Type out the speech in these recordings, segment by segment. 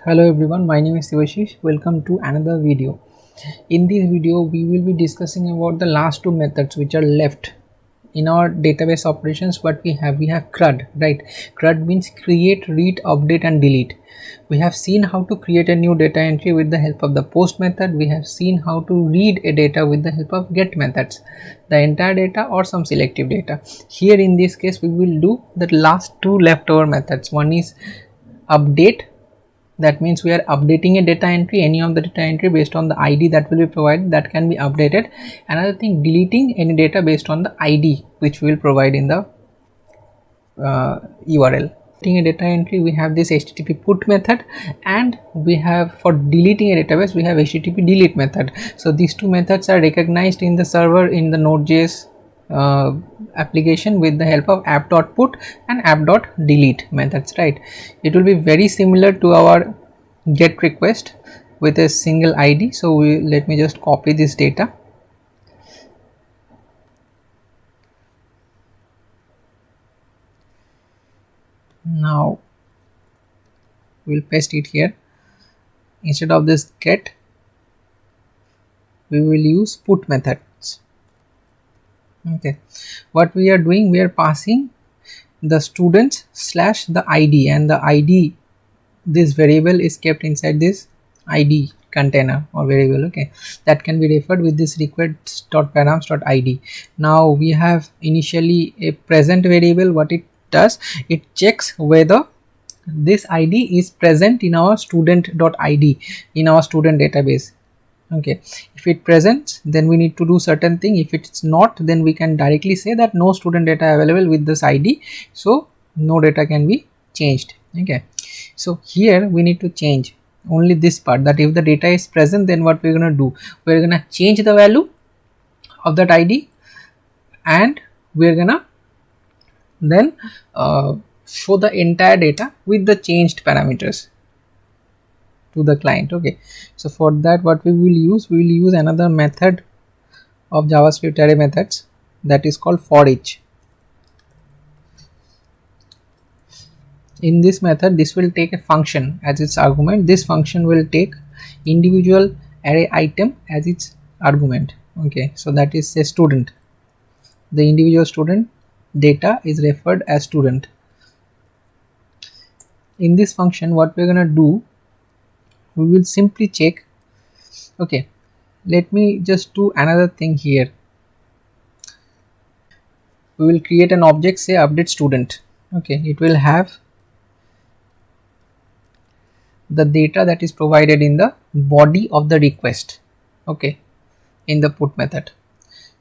Hello everyone, my name is Sivashish. Welcome to another video. In this video, we will be discussing about the last two methods which are left in our database operations. What we have CRUD, right? CRUD means create, read, update and delete. We have seen how to create a new data entry with the help of the post method. We have seen how to read a data with the help of get methods, the entire data or some selective data. Here in this case, we will do the last two leftover methods. One is update. That means we are updating a data entry, any of the data entry based on the ID that will be provided, that can be updated. Another thing, deleting any data based on the ID which we will provide in the URL. Deleting a data entry, we have this HTTP put method, and we have for deleting a database we have HTTP delete method. So these two methods are recognized in the server in the Node.js application with the help of app.put and app.delete methods, right? It will be very similar to our get request with a single ID. So let me just copy this data. Now we'll paste it here. Instead of this get, we will use put methods. Okay, what we are doing, we are passing the students slash the ID, and the ID, this variable is kept inside this ID container or variable. Okay, that can be referred with this request.params.id. Now we have initially a present variable. What it does, it checks whether this ID is present in our student.id in our student database. Okay, if it presents, then we need to do certain thing. If it's not, then we can directly say that no student data available with this ID, so no data can be changed. Okay, so here we need to change only this part, that if the data is present, then what we're going to do, we're going to change the value of that ID, and we're gonna then show the entire data with the changed parameters to the client. Okay, so for that, what we will use another method of JavaScript array methods, that is called for each. In this method, this will take a function as its argument. This function will take individual array item as its argument. Okay, so that is a student. The individual student data is referred as student. In this function, what we're gonna do, we will simply check. Okay, let me just do another thing here. We will create an object, say update student. Okay, it will have the data that is provided in the body of the request. Okay, in the put method.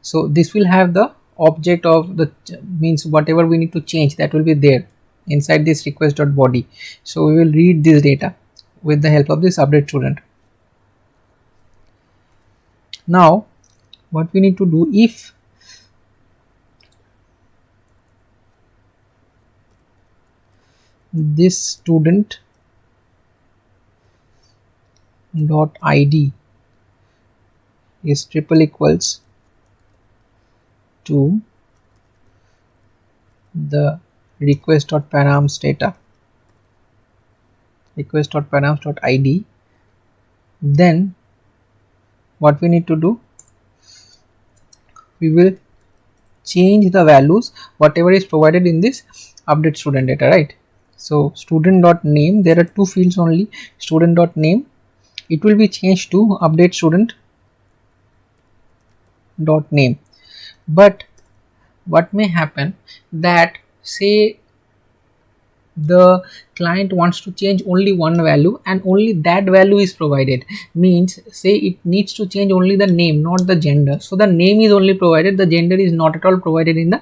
So this will have the object of the, means whatever we need to change, that will be there inside this request.body. So we will read this data with the help of this update student. Now what we need to do, if this student dot id is triple equals to the request.params data, request.params.id, then what we need to do, we will change the values whatever is provided in this update student data, right? So student.name, there are two fields only, student.name, it will be changed to update student.name. But what may happen, that say the client wants to change only one value and only that value is provided, means say it needs to change only the name, not the gender. So the name is only provided, the gender is not at all provided in the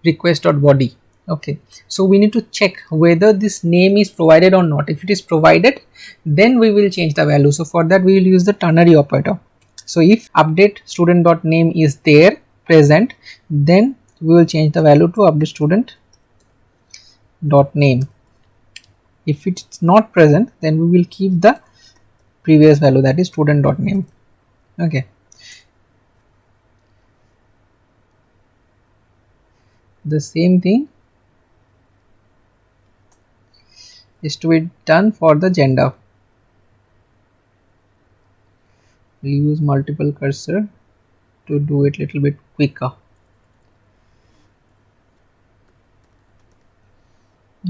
request.body. Okay, so we need to check whether this name is provided or not. If it is provided, then we will change the value. So for that, we will use the ternary operator. So if update student.name is there present, then we will change the value to update student.name. If it's not present, then we will keep the previous value, that is student.name. Okay, the same thing is to be done for the gender. we'll use multiple cursor to do it little bit quicker.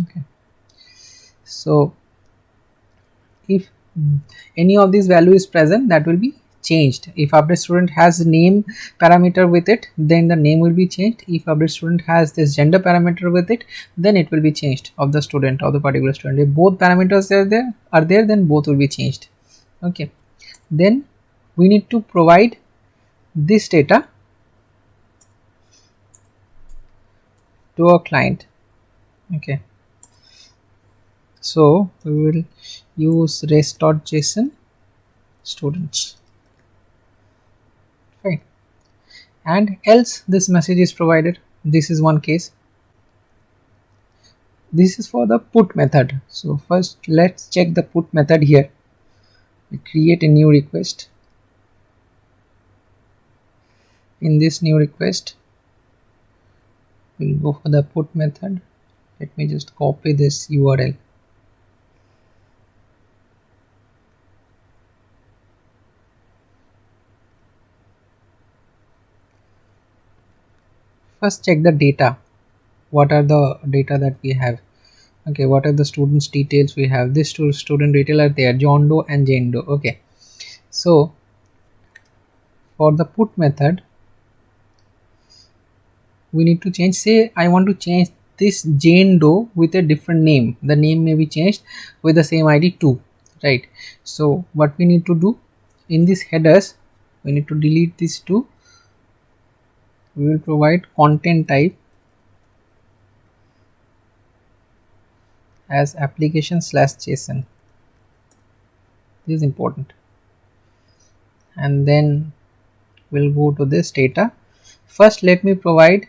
Okay, so if any of these value is present, that will be changed. If update student has name parameter with it, then the name will be changed. If update student has this gender parameter with it, then it will be changed of the student, of the particular student. If both parameters are there, then both will be changed. Okay, then we need to provide this data to our client. Okay, so we will use res.json students, fine, and else this message is provided. This is one case. This is for the put method. So first let's check the put method here. We create a new request. In this new request, we'll go for the put method. Let me just copy this URL. First check the data. What are the data that we have? Okay, what are the students details we have? This student detail are there, John Doe and Jane Doe. Okay, so for the put method, we need to change, say I want to change this Jane Doe with a different name. The name may be changed with the same ID too, right? So what we need to do in this headers, we need to delete these two. We will provide content type as application/json. This is important. And then we'll go to this data. First let me provide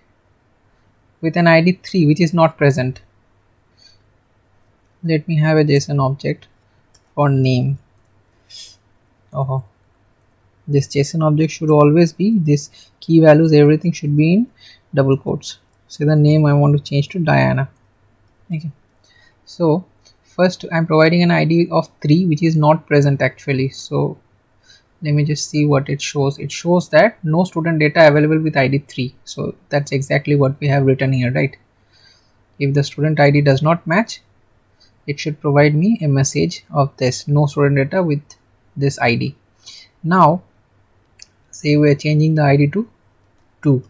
with an ID 3 which is not present. Let me have a JSON object for name. Oh, this JSON object should always be this key values, everything should be in double quotes. So the name I want to change to Diana. Okay, so first I'm providing an ID of 3 which is not present actually. So let me just see what it shows. It shows that no student data available with ID 3. So that's exactly what we have written here, right? If the student ID does not match, it should provide me a message of this, no student data with this ID. Now say we are changing the ID to 2.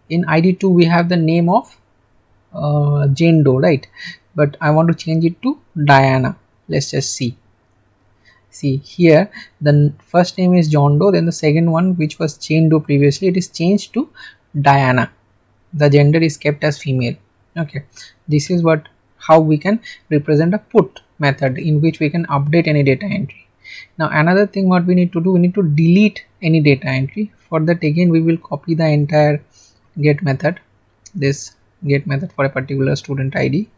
In ID 2 we have the name of Jane Doe, right? But I want to change it to Diana. Let's just see here, the first name is John Doe, then the second one which was Jane Doe previously, it is changed to Diana. The gender is kept as female. Okay, this is how we can represent a put method in which we can update any data entry. Now another thing what we need to do, we need to delete any data entry. For that again we will copy the entire get method, this get method for a particular student ID.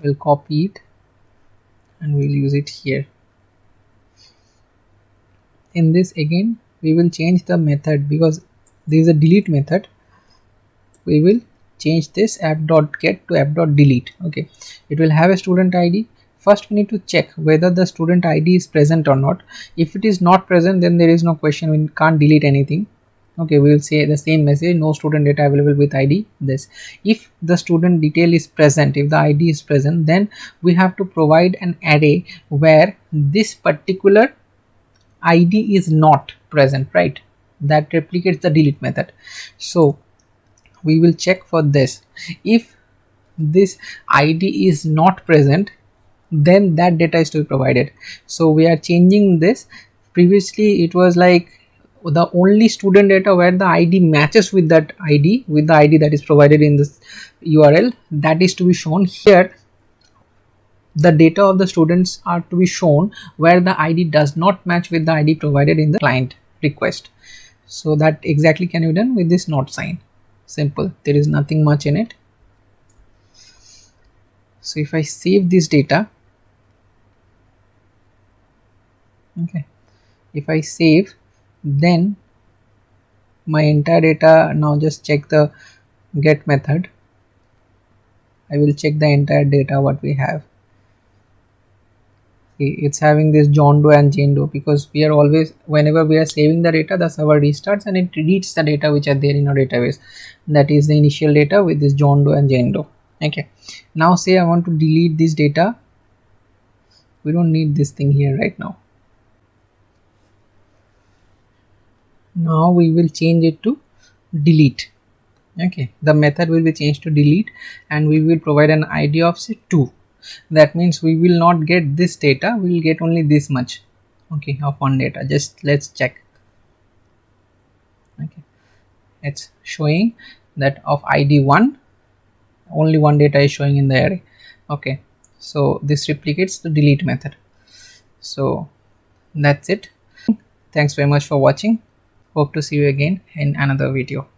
We'll copy it and we'll use it here. In this again we will change the method because there is a delete method. We will change this app.get to app.delete. Okay, it will have a student ID. First we need to check whether the student ID is present or not. If it is not present, then there is no question, we can't delete anything. Okay, we will say the same message, no student data available with ID this. If the student detail is present, if the ID is present, then we have to provide an array where this particular ID is not present, right? That replicates the delete method. So we will check for this. If this ID is not present, then that data is to be provided. So we are changing this. Previously it was like the only student data where the ID matches with that ID, with the ID that is provided in this URL, that is to be shown. Here the data of the students are to be shown where the ID does not match with the ID provided in the client request. So that exactly can be done with this not sign. Simple, there is nothing much in it. So if I save this data, okay, if I save, then my entire data, now just check the get method. I will check the entire data what we have. it's having this John Doe and Jane Doe, because we are always, whenever we are saving the data, the server restarts and it reads the data which are there in our database. That is the initial data with this John Doe and Jane Doe. Okay, now say I want to delete this data. We don't need this thing here right now. Now we will change it to delete. Okay, the method will be changed to delete, and we will provide an ID of say 2. That means we will not get this data, we will get only this much, okay, of one data. Just let's check. Okay, it's showing that of ID 1, only one data is showing in the array. Okay, so this replicates the delete method. So that's it. Thanks very much for watching. Hope to see you again in another video.